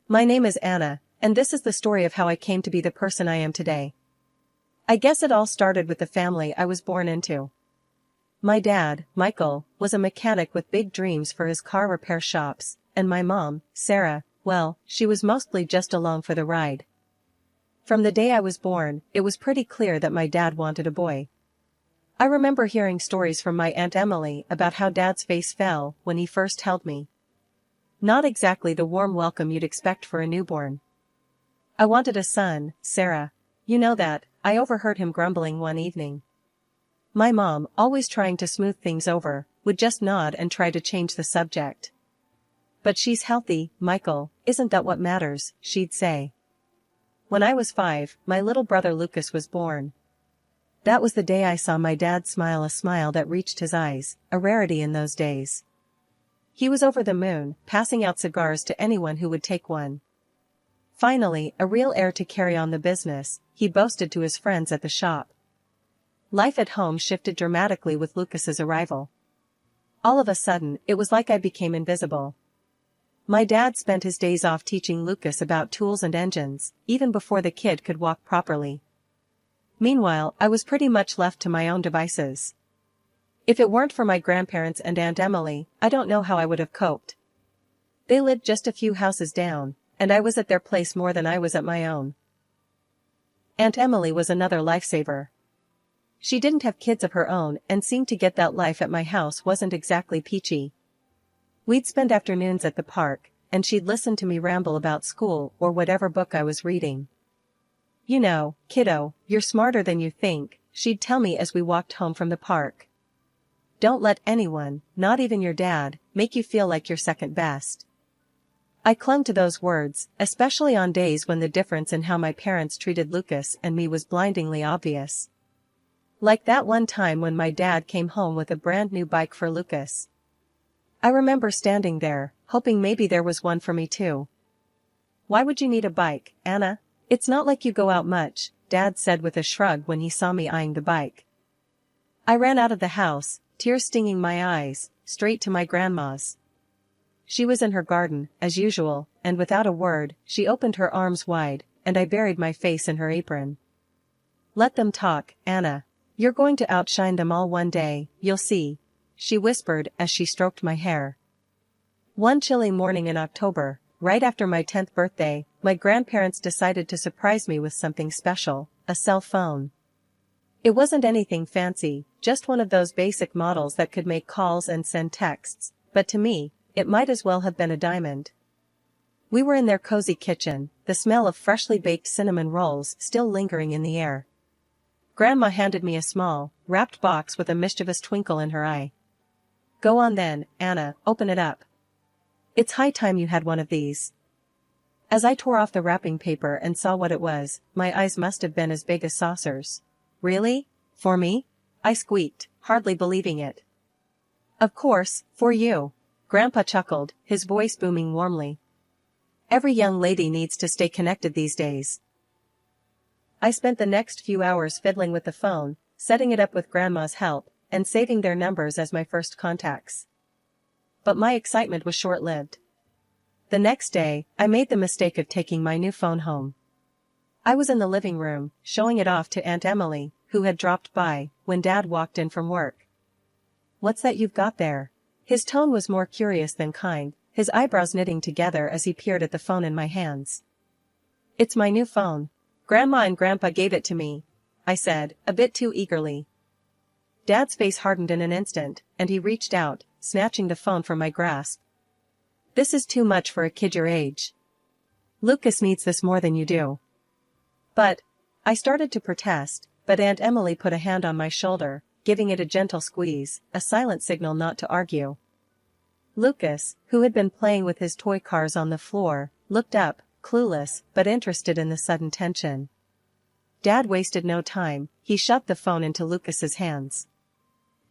My name is Anna, and this is the story of how I came to be the person I am today. I guess it all started with the family I was born into. My dad, Michael, was a mechanic with big dreams for his car repair shops, and my mom, Sarah, well, she was mostly just along for the ride. From the day I was born, it was pretty clear that my dad wanted a boy. I remember hearing stories from my Aunt Emily about how Dad's face fell when he first held me. Not exactly the warm welcome you'd expect for a newborn. I wanted a son, Sarah. You know that, I overheard him grumbling one evening. My mom, always trying to smooth things over, would just nod and try to change the subject. But she's healthy, Michael, isn't that what matters, she'd say. When I was 5, my little brother Lucas was born. That was the day I saw my dad smile a smile that reached his eyes, a rarity in those days. He was over the moon, passing out cigars to anyone who would take one. Finally, a real heir to carry on the business, he boasted to his friends at the shop. Life at home shifted dramatically with Lucas's arrival. All of a sudden, it was like I became invisible. My dad spent his days off teaching Lucas about tools and engines, even before the kid could walk properly. Meanwhile, I was pretty much left to my own devices. If it weren't for my grandparents and Aunt Emily, I don't know how I would have coped. They lived just a few houses down, and I was at their place more than I was at my own. Aunt Emily was another lifesaver. She didn't have kids of her own and seemed to get that life at my house wasn't exactly peachy. We'd spend afternoons at the park, and she'd listen to me ramble about school or whatever book I was reading. You know, kiddo, you're smarter than you think, she'd tell me as we walked home from the park. Don't let anyone, not even your dad, make you feel like you're second best. I clung to those words, especially on days when the difference in how my parents treated Lucas and me was blindingly obvious. Like that one time when my dad came home with a brand new bike for Lucas. I remember standing there, hoping maybe there was one for me too. Why would you need a bike, Anna? It's not like you go out much, Dad said with a shrug when he saw me eyeing the bike. I ran out of the house, tears stinging my eyes, straight to my grandma's. She was in her garden, as usual, and without a word, she opened her arms wide, and I buried my face in her apron. Let them talk, Anna. You're going to outshine them all one day, you'll see, she whispered as she stroked my hair. One chilly morning in October, right after my 10th birthday, my grandparents decided to surprise me with something special, a cell phone. It wasn't anything fancy, just one of those basic models that could make calls and send texts, but to me, it might as well have been a diamond. We were in their cozy kitchen, the smell of freshly baked cinnamon rolls still lingering in the air. Grandma handed me a small, wrapped box with a mischievous twinkle in her eye. Go on then, Anna, open it up. It's high time you had one of these. As I tore off the wrapping paper and saw what it was, my eyes must have been as big as saucers. Really? For me? I squeaked, hardly believing it. Of course, for you. Grandpa chuckled, his voice booming warmly. Every young lady needs to stay connected these days. I spent the next few hours fiddling with the phone, setting it up with Grandma's help, and saving their numbers as my first contacts. But my excitement was short-lived. The next day, I made the mistake of taking my new phone home. I was in the living room, showing it off to Aunt Emily, who had dropped by, when Dad walked in from work. What's that you've got there? His tone was more curious than kind, his eyebrows knitting together as he peered at the phone in my hands. It's my new phone. Grandma and Grandpa gave it to me, I said, a bit too eagerly. Dad's face hardened in an instant, and he reached out, snatching the phone from my grasp. This is too much for a kid your age. Lucas needs this more than you do. But, I started to protest, but Aunt Emily put a hand on my shoulder, giving it a gentle squeeze, a silent signal not to argue. Lucas, who had been playing with his toy cars on the floor, looked up, clueless but interested in the sudden tension. Dad wasted no time, he shoved the phone into Lucas's hands.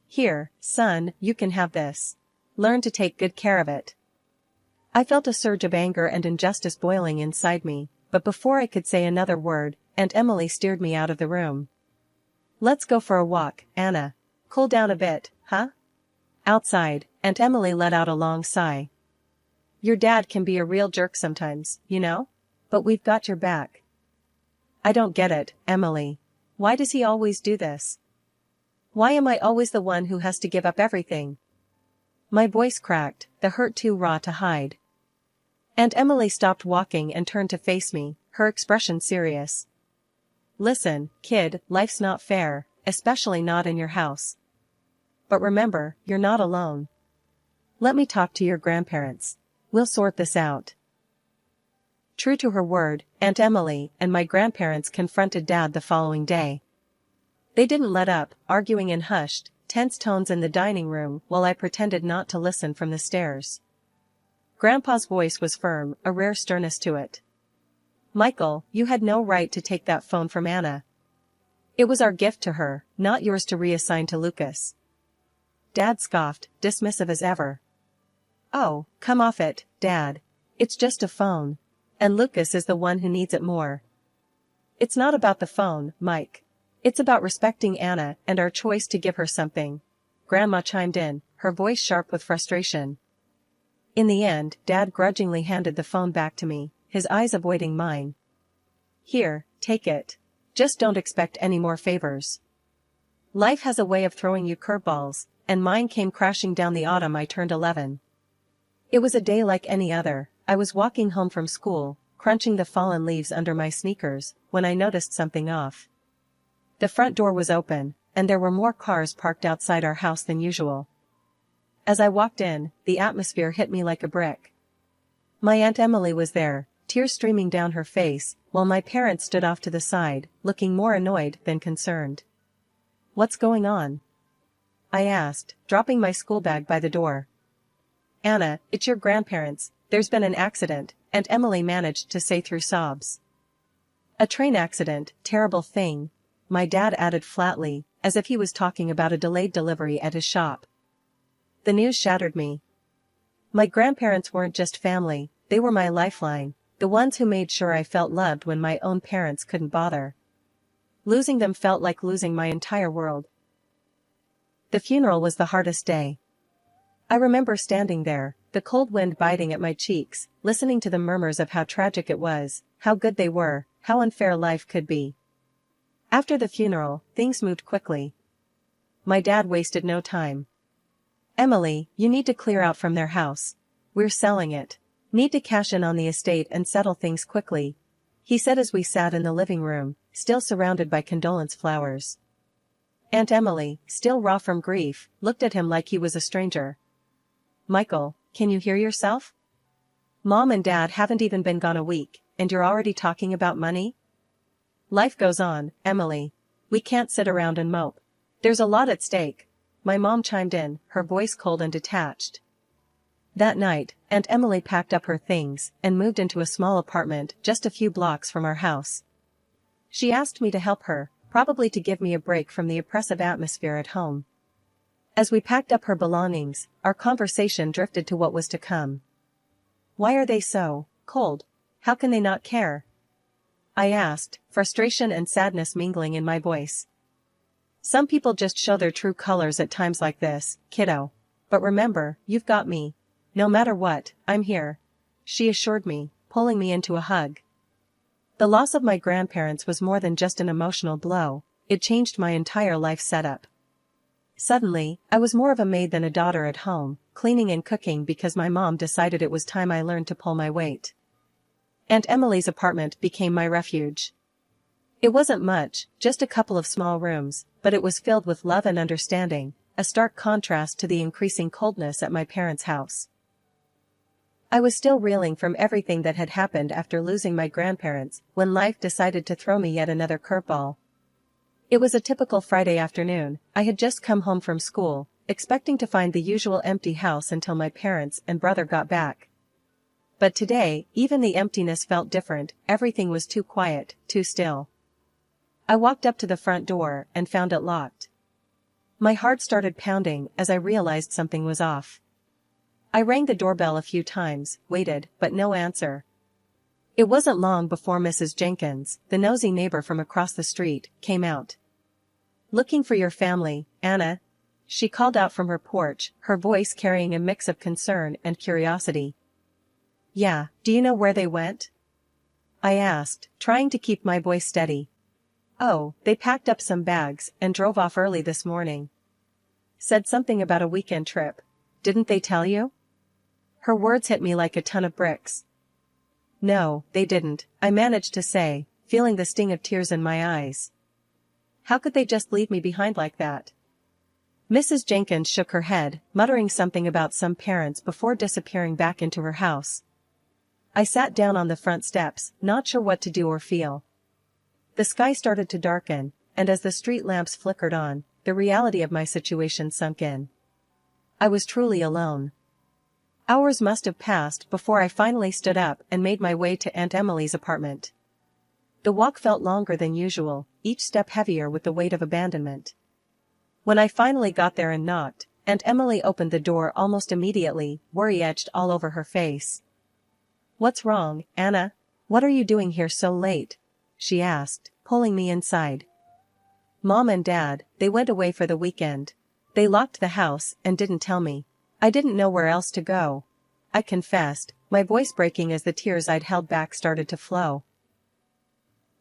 Here, son, you can have this. Learn to take good care of it. I felt a surge of anger and injustice boiling inside me, but before I could say another word, Aunt Emily steered me out of the room. Let's go for a walk, Anna. Cool down a bit, huh? Outside, Aunt Emily let out a long sigh. Your dad can be a real jerk sometimes, you know? But we've got your back. I don't get it, Emily. Why does he always do this? Why am I always the one who has to give up everything? My voice cracked, the hurt too raw to hide. Aunt Emily stopped walking and turned to face me, her expression serious. Listen, kid, life's not fair, especially not in your house. But remember, you're not alone. Let me talk to your grandparents. We'll sort this out. True to her word, Aunt Emily and my grandparents confronted Dad the following day. They didn't let up, arguing in hushed, tense tones in the dining room while I pretended not to listen from the stairs. Grandpa's voice was firm, a rare sternness to it. Michael, you had no right to take that phone from Anna. It was our gift to her, not yours to reassign to Lucas. Dad scoffed, dismissive as ever. Oh, come off it, Dad. It's just a phone. And Lucas is the one who needs it more. It's not about the phone, Mike. It's about respecting Anna and our choice to give her something. Grandma chimed in, her voice sharp with frustration. In the end, Dad grudgingly handed the phone back to me, his eyes avoiding mine. Here, take it. Just don't expect any more favors. Life has a way of throwing you curveballs, and mine came crashing down the autumn I turned 11. It was a day like any other. I was walking home from school, crunching the fallen leaves under my sneakers, when I noticed something off. The front door was open, and there were more cars parked outside our house than usual. As I walked in, the atmosphere hit me like a brick. My Aunt Emily was there, tears streaming down her face, while my parents stood off to the side, looking more annoyed than concerned. What's going on? I asked, dropping my school bag by the door. Anna, it's your grandparents, there's been an accident, Aunt Emily managed to say through sobs. A train accident, terrible thing, my dad added flatly, as if he was talking about a delayed delivery at his shop. The news shattered me. My grandparents weren't just family, they were my lifeline, the ones who made sure I felt loved when my own parents couldn't bother. Losing them felt like losing my entire world. The funeral was the hardest day. I remember standing there, the cold wind biting at my cheeks, listening to the murmurs of how tragic it was, how good they were, how unfair life could be. After the funeral, things moved quickly. My dad wasted no time. Emily, you need to clear out from their house. We're selling it. Need to cash in on the estate and settle things quickly, he said as we sat in the living room, still surrounded by condolence flowers. Aunt Emily, still raw from grief, looked at him like he was a stranger. Michael, can you hear yourself? Mom and Dad haven't even been gone a week, and you're already talking about money? Life goes on, Emily. We can't sit around and mope. There's a lot at stake. My mom chimed in, her voice cold and detached. That night, Aunt Emily packed up her things and moved into a small apartment just a few blocks from our house. She asked me to help her, probably to give me a break from the oppressive atmosphere at home. As we packed up her belongings, our conversation drifted to what was to come. Why are they so cold? How can they not care? I asked, frustration and sadness mingling in my voice. Some people just show their true colors at times like this, kiddo. But remember, you've got me. No matter what, I'm here, she assured me, pulling me into a hug. The loss of my grandparents was more than just an emotional blow, it changed my entire life setup. Suddenly, I was more of a maid than a daughter at home, cleaning and cooking because my mom decided it was time I learned to pull my weight. Aunt Emily's apartment became my refuge. It wasn't much, just a couple of small rooms, but it was filled with love and understanding, a stark contrast to the increasing coldness at my parents' house. I was still reeling from everything that had happened after losing my grandparents when life decided to throw me yet another curveball. It was a typical Friday afternoon. I had just come home from school, expecting to find the usual empty house until my parents and brother got back. But today, even the emptiness felt different, everything was too quiet, too still. I walked up to the front door and found it locked. My heart started pounding as I realized something was off. I rang the doorbell a few times, waited, but no answer. It wasn't long before Mrs. Jenkins, the nosy neighbor from across the street, came out. Looking for your family, Anna? She called out from her porch, her voice carrying a mix of concern and curiosity. Yeah, do you know where they went? I asked, trying to keep my voice steady. Oh, they packed up some bags and drove off early this morning. Said something about a weekend trip. Didn't they tell you? Her words hit me like a ton of bricks. No, they didn't, I managed to say, feeling the sting of tears in my eyes. How could they just leave me behind like that? Mrs. Jenkins shook her head, muttering something about some parents before disappearing back into her house. I sat down on the front steps, not sure what to do or feel. The sky started to darken, and as the street lamps flickered on, the reality of my situation sunk in. I was truly alone. Hours must have passed before I finally stood up and made my way to Aunt Emily's apartment. The walk felt longer than usual, each step heavier with the weight of abandonment. When I finally got there and knocked, Aunt Emily opened the door almost immediately, worry etched all over her face. "What's wrong, Anna? What are you doing here so late?" she asked, pulling me inside. "Mom and Dad, they went away for the weekend. They locked the house and didn't tell me. I didn't know where else to go," I confessed, my voice breaking as the tears I'd held back started to flow.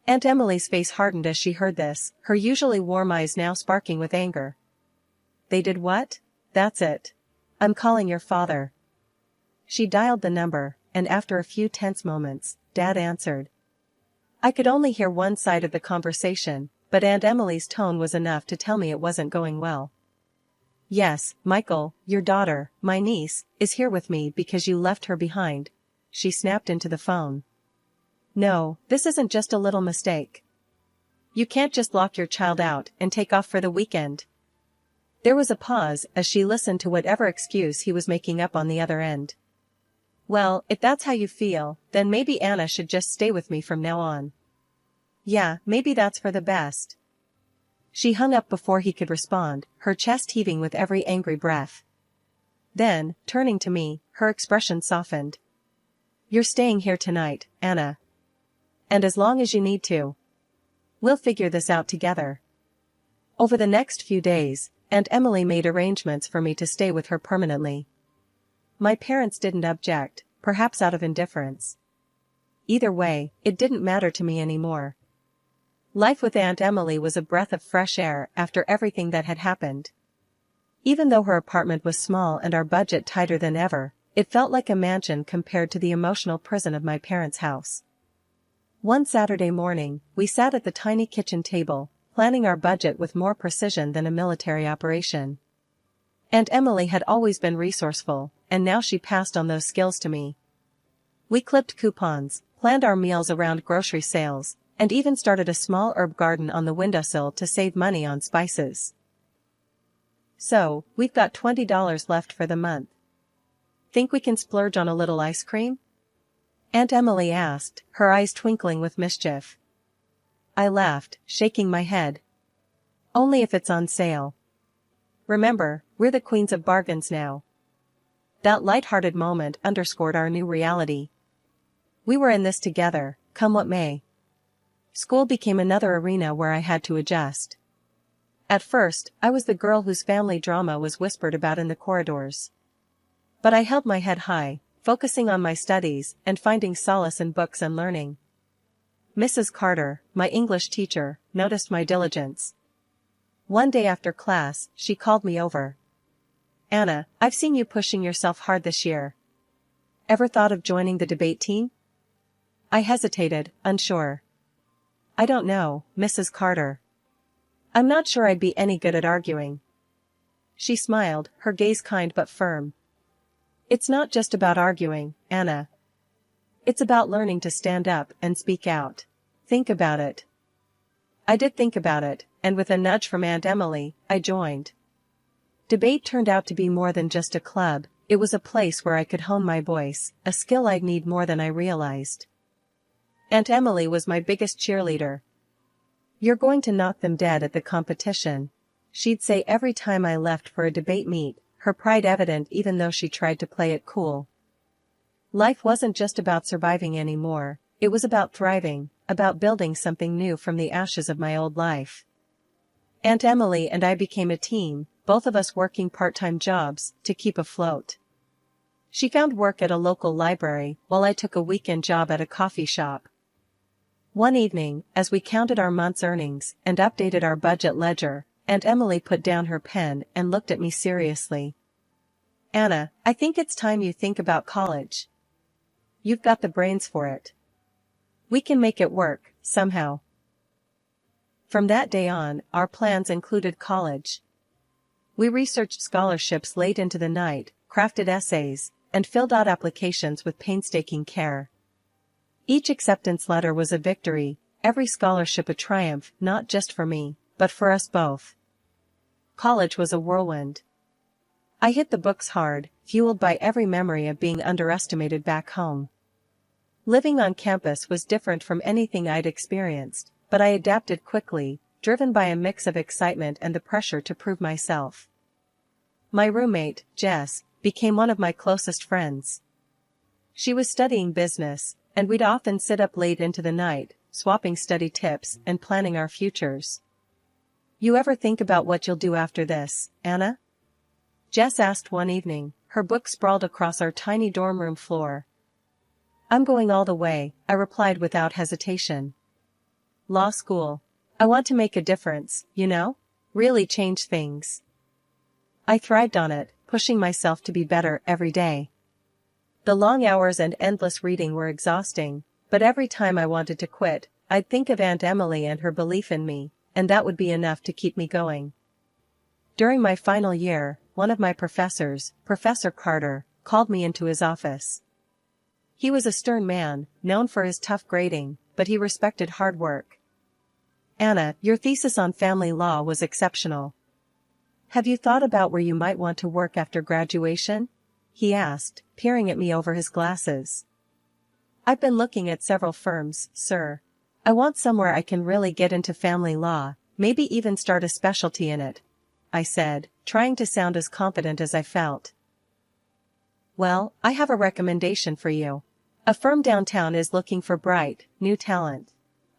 Aunt Emily's face hardened as she heard this, her usually warm eyes now sparking with anger. "They did what? That's it. I'm calling your father." She dialed the number, and after a few tense moments, Dad answered. I could only hear one side of the conversation, but Aunt Emily's tone was enough to tell me it wasn't going well. "Yes, Michael, your daughter, my niece, is here with me because you left her behind," she snapped into the phone. "No, this isn't just a little mistake. You can't just lock your child out and take off for the weekend." There was a pause as she listened to whatever excuse he was making up on the other end. "Well, if that's how you feel, then maybe Anna should just stay with me from now on." "Yeah, maybe that's for the best." She hung up before he could respond, her chest heaving with every angry breath. Then, turning to me, her expression softened. "You're staying here tonight, Anna. And as long as you need to. We'll figure this out together." Over the next few days, Aunt Emily made arrangements for me to stay with her permanently. My parents didn't object, perhaps out of indifference. Either way, it didn't matter to me anymore. Life with Aunt Emily was a breath of fresh air after everything that had happened. Even though her apartment was small and our budget tighter than ever, it felt like a mansion compared to the emotional prison of my parents' house. One Saturday morning, we sat at the tiny kitchen table, planning our budget with more precision than a military operation. Aunt Emily had always been resourceful, and now she passed on those skills to me. We clipped coupons, planned our meals around grocery sales, and even started a small herb garden on the windowsill to save money on spices. "So, we've got $20 left for the month. Think we can splurge on a little ice cream?" Aunt Emily asked, her eyes twinkling with mischief. I laughed, shaking my head. "Only if it's on sale. Remember, we're the queens of bargains now." That light-hearted moment underscored our new reality. We were in this together, come what may. School became another arena where I had to adjust. At first, I was the girl whose family drama was whispered about in the corridors. But I held my head high, focusing on my studies and finding solace in books and learning. Mrs. Carter, my English teacher, noticed my diligence. One day after class, she called me over. "Anna, I've seen you pushing yourself hard this year. Ever thought of joining the debate team?" I hesitated, unsure. "I don't know, Mrs. Carter. I'm not sure I'd be any good at arguing." She smiled, her gaze kind but firm. "It's not just about arguing, Anna. It's about learning to stand up and speak out. Think about it." I did think about it, and with a nudge from Aunt Emily, I joined. Debate turned out to be more than just a club, it was a place where I could hone my voice, a skill I'd need more than I realized. Aunt Emily was my biggest cheerleader. "You're going to knock them dead at the competition," she'd say every time I left for a debate meet, her pride evident even though she tried to play it cool. Life wasn't just about surviving anymore, it was about thriving, about building something new from the ashes of my old life. Aunt Emily and I became a team, both of us working part-time jobs to keep afloat. She found work at a local library while I took a weekend job at a coffee shop. One evening, as we counted our month's earnings and updated our budget ledger, Aunt Emily put down her pen and looked at me seriously. "Anna, I think it's time you think about college. You've got the brains for it. We can make it work, somehow." From that day on, our plans included college. We researched scholarships late into the night, crafted essays, and filled out applications with painstaking care. Each acceptance letter was a victory, every scholarship a triumph, not just for me, but for us both. College was a whirlwind. I hit the books hard, fueled by every memory of being underestimated back home. Living on campus was different from anything I'd experienced, but I adapted quickly, driven by a mix of excitement and the pressure to prove myself. My roommate, Jess, became one of my closest friends. She was studying business, and we'd often sit up late into the night, swapping study tips and planning our futures. "You ever think about what you'll do after this, Anna?" Jess asked one evening, her book sprawled across our tiny dorm room floor. "I'm going all the way," I replied without hesitation. "Law school. I want to make a difference, you know? Really change things." I thrived on it, pushing myself to be better every day. The long hours and endless reading were exhausting, but every time I wanted to quit, I'd think of Aunt Emily and her belief in me, and that would be enough to keep me going. During my final year, one of my professors, Professor Carter, called me into his office. He was a stern man, known for his tough grading, but he respected hard work. "Anna, your thesis on family law was exceptional. Have you thought about where you might want to work after graduation?" he asked, peering at me over his glasses. "I've been looking at several firms, sir. I want somewhere I can really get into family law, maybe even start a specialty in it," I said, trying to sound as confident as I felt. "Well, I have a recommendation for you. A firm downtown is looking for bright, new talent.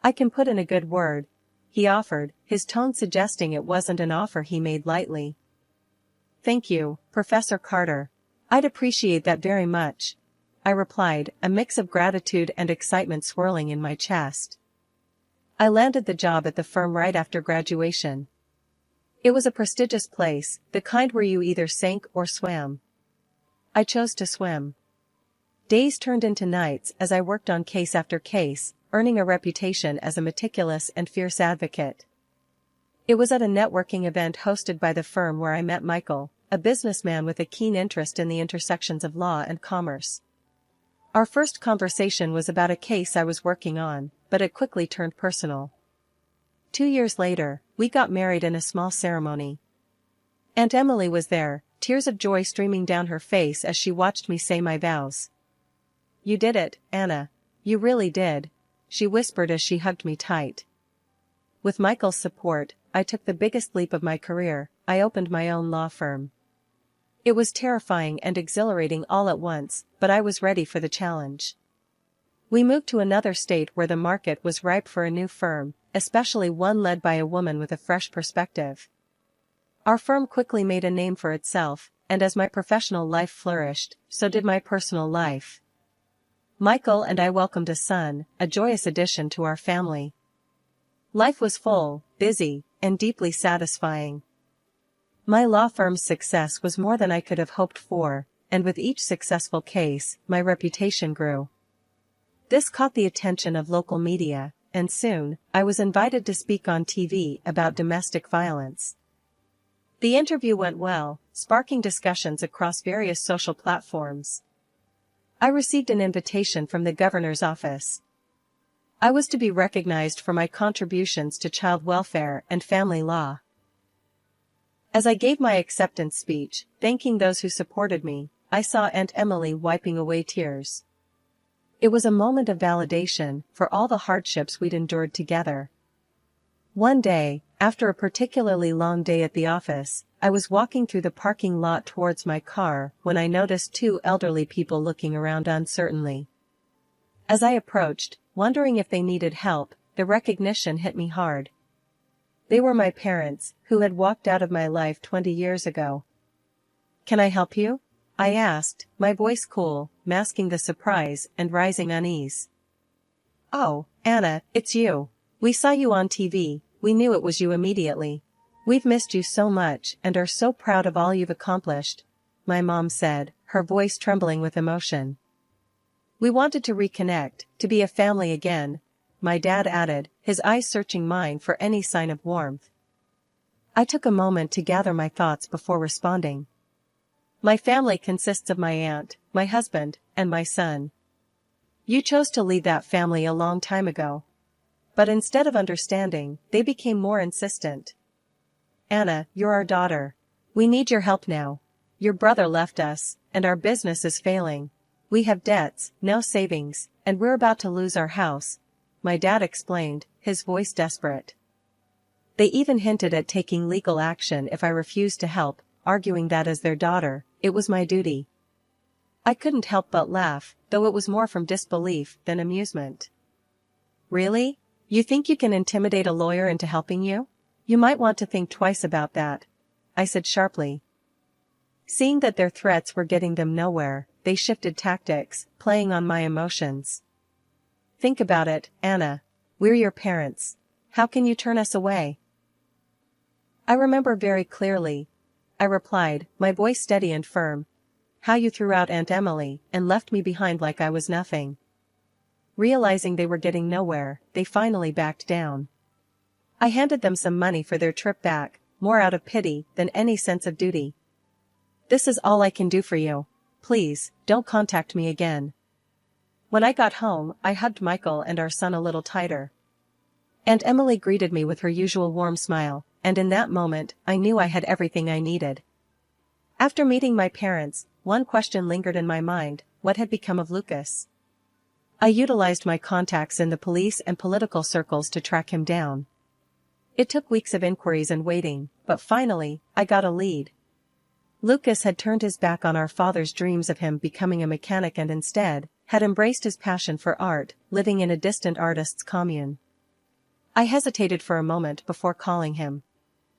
I can put in a good word," he offered, his tone suggesting it wasn't an offer he made lightly. "Thank you, Professor Carter. I'd appreciate that very much," I replied, a mix of gratitude and excitement swirling in my chest. I landed the job at the firm right after graduation. It was a prestigious place, the kind where you either sank or swam. I chose to swim. Days turned into nights as I worked on case after case, earning a reputation as a meticulous and fierce advocate. It was at a networking event hosted by the firm where I met Michael, a businessman with a keen interest in the intersections of law and commerce. Our first conversation was about a case I was working on, but it quickly turned personal. 2 years later, we got married in a small ceremony. Aunt Emily was there, tears of joy streaming down her face as she watched me say my vows. "You did it, Anna. You really did," she whispered as she hugged me tight. With Michael's support, I took the biggest leap of my career. I opened my own law firm. It was terrifying and exhilarating all at once, but I was ready for the challenge. We moved to another state where the market was ripe for a new firm, especially one led by a woman with a fresh perspective. Our firm quickly made a name for itself, and as my professional life flourished, so did my personal life. Michael and I welcomed a son, a joyous addition to our family. Life was full, busy, and deeply satisfying. My law firm's success was more than I could have hoped for, and with each successful case, my reputation grew. This caught the attention of local media, and soon, I was invited to speak on TV about domestic violence. The interview went well, sparking discussions across various social platforms. I received an invitation from the governor's office. I was to be recognized for my contributions to child welfare and family law. As I gave my acceptance speech, thanking those who supported me, I saw Aunt Emily wiping away tears. It was a moment of validation for all the hardships we'd endured together. One day, after a particularly long day at the office, I was walking through the parking lot towards my car when I noticed 2 elderly people looking around uncertainly. As I approached, wondering if they needed help, the recognition hit me hard. They were my parents, who had walked out of my life 20 years ago. "Can I help you?" I asked, my voice cool, masking the surprise and rising unease. Oh, Anna, it's you. We saw you on TV, we knew it was you immediately. We've missed you so much and are so proud of all you've accomplished, my mom said, her voice trembling with emotion. We wanted to reconnect, to be a family again, my dad added, his eyes searching mine for any sign of warmth. I took a moment to gather my thoughts before responding. My family consists of my aunt, my husband, and my son. You chose to lead that family a long time ago. But instead of understanding, they became more insistent. Anna, you're our daughter. We need your help now. Your brother left us, and our business is failing. We have debts, no savings, and we're about to lose our house, my dad explained, his voice desperate. They even hinted at taking legal action if I refused to help, arguing that as their daughter, it was my duty. I couldn't help but laugh, though it was more from disbelief than amusement. Really? You think you can intimidate a lawyer into helping you? You might want to think twice about that, I said sharply. Seeing that their threats were getting them nowhere, they shifted tactics, playing on my emotions. Think about it, Anna. We're your parents. How can you turn us away? I remember very clearly, I replied, my voice steady and firm. How you threw out Aunt Emily and left me behind like I was nothing. Realizing they were getting nowhere, they finally backed down. I handed them some money for their trip back, more out of pity than any sense of duty. This is all I can do for you. Please, don't contact me again. When I got home, I hugged Michael and our son a little tighter. Aunt Emily greeted me with her usual warm smile, and in that moment, I knew I had everything I needed. After meeting my parents, one question lingered in my mind: what had become of Lucas? I utilized my contacts in the police and political circles to track him down. It took weeks of inquiries and waiting, but finally, I got a lead. Lucas had turned his back on our father's dreams of him becoming a mechanic and instead, had embraced his passion for art, living in a distant artist's commune. I hesitated for a moment before calling him.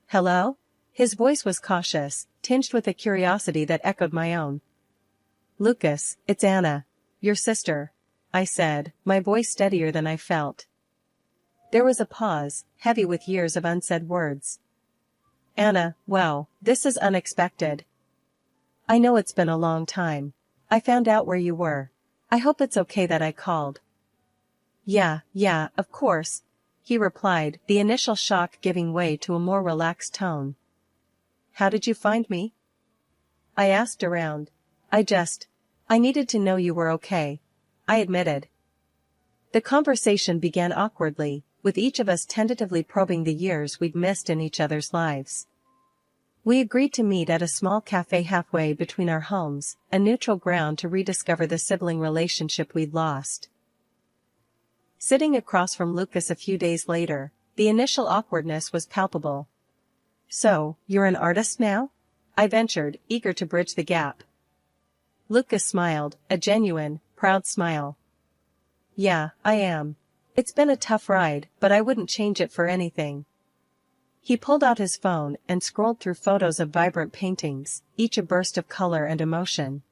Hello? His voice was cautious, tinged with a curiosity that echoed my own. Lucas, it's Anna. Your sister, I said, my voice steadier than I felt. There was a pause, heavy with years of unsaid words. Anna, wow, this is unexpected. I know it's been a long time. I found out where you were. I hope it's okay that I called. Yeah, of course, he replied, the initial shock giving way to a more relaxed tone. How did you find me? I asked around. I needed to know you were okay, I admitted. The conversation began awkwardly, with each of us tentatively probing the years we'd missed in each other's lives. We agreed to meet at a small cafe halfway between our homes, a neutral ground to rediscover the sibling relationship we'd lost. Sitting across from Lucas a few days later, the initial awkwardness was palpable. So, you're an artist now? I ventured, eager to bridge the gap. Lucas smiled, a genuine, proud smile. Yeah, I am. It's been a tough ride, but I wouldn't change it for anything. He pulled out his phone and scrolled through photos of vibrant paintings, each a burst of color and emotion.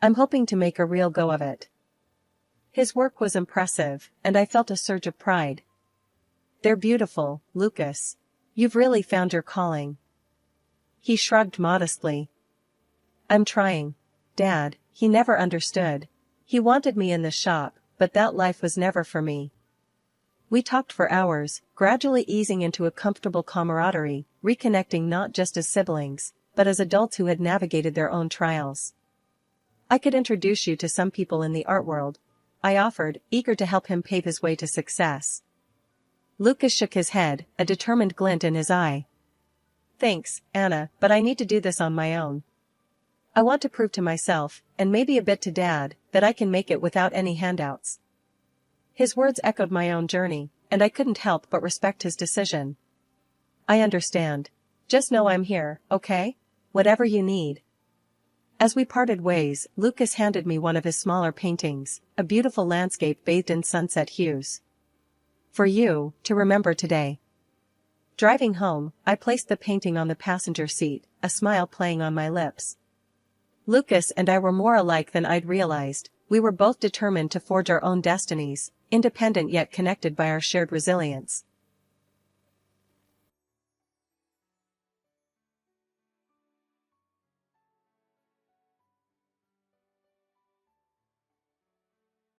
I'm hoping to make a real go of it. His work was impressive, and I felt a surge of pride. They're beautiful, Lucas. You've really found your calling. He shrugged modestly. I'm trying. Dad, he never understood. He wanted me in the shop, but that life was never for me. We talked for hours, gradually easing into a comfortable camaraderie, reconnecting not just as siblings, but as adults who had navigated their own trials. I could introduce you to some people in the art world, I offered, eager to help him pave his way to success. Lucas shook his head, a determined glint in his eye. Thanks, Anna, but I need to do this on my own. I want to prove to myself, and maybe a bit to Dad, that I can make it without any handouts. His words echoed my own journey, and I couldn't help but respect his decision. I understand. Just know I'm here, okay? Whatever you need. As we parted ways, Lucas handed me one of his smaller paintings, a beautiful landscape bathed in sunset hues. For you, to remember today. Driving home, I placed the painting on the passenger seat, a smile playing on my lips. Lucas and I were more alike than I'd realized. We were both determined to forge our own destinies, independent yet connected by our shared resilience.